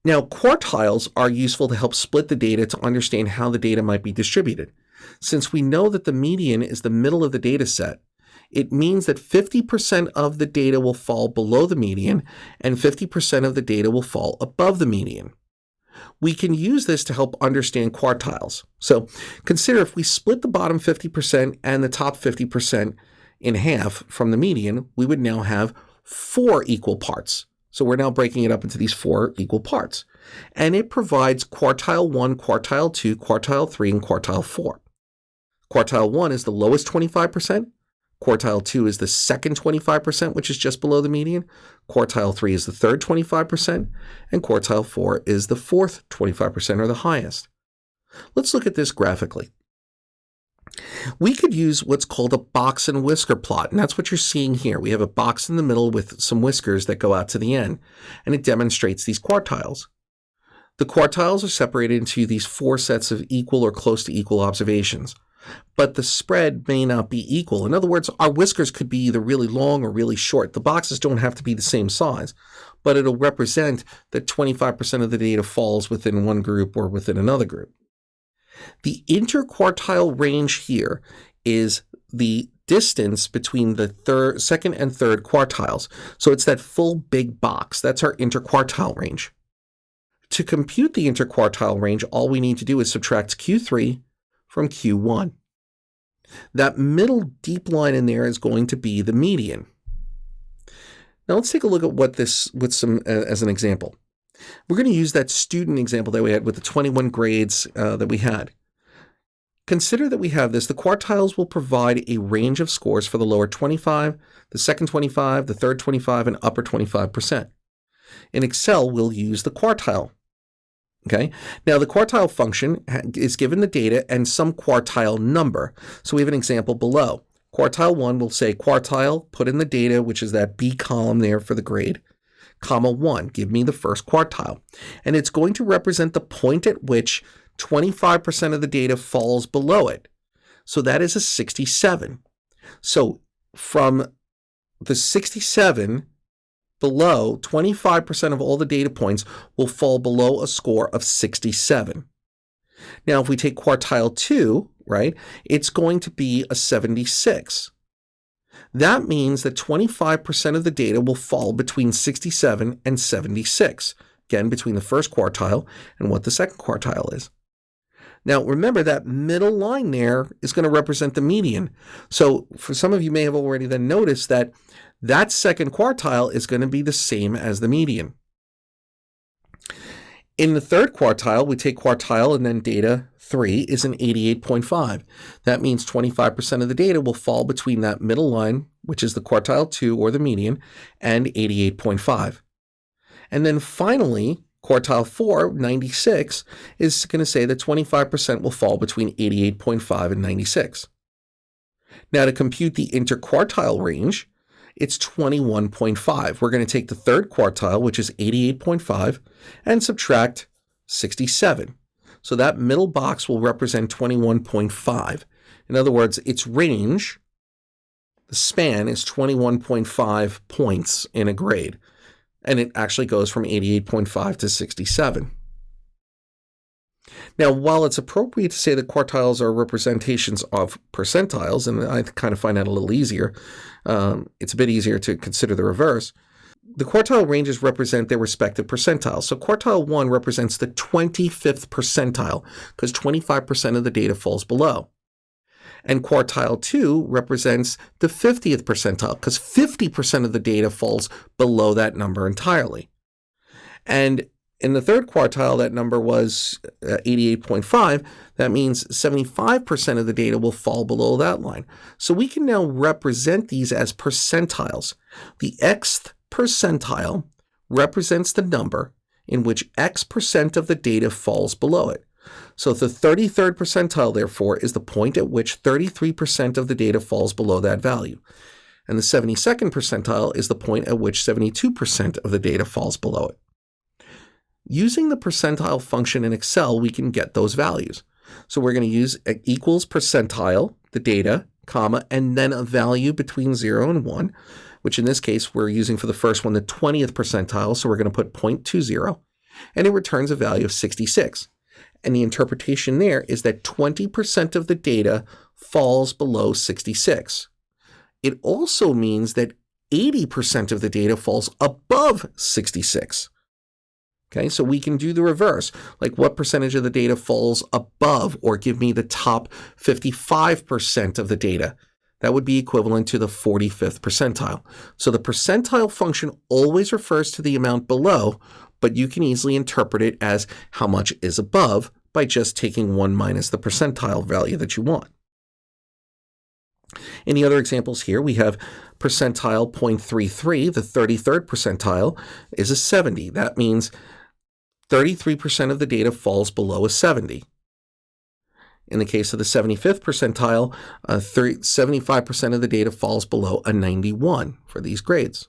Now, quartiles are useful to help split the data to understand how the data might be distributed. Since we know that the median is the middle of the data set, it means that 50% of the data will fall below the median and 50% of the data will fall above the median. We can use this to help understand quartiles. So consider if we split the bottom 50% and the top 50% in half from the median, we would now have 4 equal parts. So we're now breaking it up into these 4 equal parts. And it provides quartile 1, quartile 2, quartile 3, and quartile 4. Quartile 1 is the lowest 25%. Quartile 2 is the second 25%, which is just below the median. Quartile 3 is the third 25%. And quartile 4 is the fourth 25%, or the highest. Let's look at this graphically. We could use what's called a box and whisker plot, and that's what you're seeing here. We have a box in the middle with some whiskers that go out to the end, and it demonstrates these quartiles. The quartiles are separated into these 4 sets of equal or close to equal observations, but the spread may not be equal. In other words, our whiskers could be either really long or really short. The boxes don't have to be the same size, but it'll represent that 25% of the data falls within one group or within another group. The interquartile range here is the distance between the second and third quartiles. So it's that full big box. That's our interquartile range. To compute the interquartile range, all we need to do is subtract Q3 from Q1. That middle deep line in there is going to be the median. Now let's take a look at what this as an example. We're going to use that student example that we had with the 21 grades that we had. Consider that we have this. The quartiles will provide a range of scores for the lower 25, the second 25, the third 25, and upper 25%. In Excel, we'll use the quartile. Okay. Now the quartile function is given the data and some quartile number. So we have an example below. Quartile 1 will say quartile, put in the data, which is that B column there for the grade, comma 1, give me the first quartile. And it's going to represent the point at which 25% of the data falls below it. So that is a 67. So from the 67 below, 25% of all the data points will fall below a score of 67. Now, if we take quartile 2, right, it's going to be a 76. That means that 25% of the data will fall between 67 and 76, again, between the first quartile and what the second quartile is. Now, remember that middle line there is going to represent the median. So for some of you may have already then noticed that that second quartile is going to be the same as the median. In the third quartile, we take quartile and then data 3 is an 88.5. That means 25% of the data will fall between that middle line, which is the quartile 2 or the median, and 88.5. And then finally, quartile 4, 96, is going to say that 25% will fall between 88.5 and 96. Now to compute the interquartile range, it's 21.5. We're going to take the third quartile, which is 88.5, and subtract 67. So that middle box will represent 21.5. In other words, its range, the span, is 21.5 points in a grade. And it actually goes from 88.5 to 67. Now, while it's appropriate to say that quartiles are representations of percentiles, and I kind of find that a little easier, it's a bit easier to consider the reverse, the quartile ranges represent their respective percentiles. So quartile 1 represents the 25th percentile because 25% of the data falls below. And quartile 2 represents the 50th percentile because 50% of the data falls below that number entirely. And in the third quartile, that number was 88.5. That means 75% of the data will fall below that line. So we can now represent these as percentiles. The xth percentile represents the number in which X% of the data falls below it. So the 33rd percentile, therefore, is the point at which 33% of the data falls below that value. And the 72nd percentile is the point at which 72% of the data falls below it. Using the percentile function in Excel, we can get those values. So we're going to use equals percentile, the data, comma, and then a value between 0 and 1, which in this case we're using for the first one the 20th percentile, so we're going to put 0.20. and it returns a value of 66. And the interpretation there is that 20% of the data falls below 66. It also means that 80% of the data falls above 66. Okay, so we can do the reverse, like what percentage of the data falls above, or give me the top 55% of the data. That would be equivalent to the 45th percentile. So the percentile function always refers to the amount below, but you can easily interpret it as how much is above by just taking 1 minus the percentile value that you want. In the other examples here, we have percentile 0.33, the 33rd percentile, is a 70. That means 33% of the data falls below a 70. In the case of the 75th percentile, 75% of the data falls below a 91 for these grades.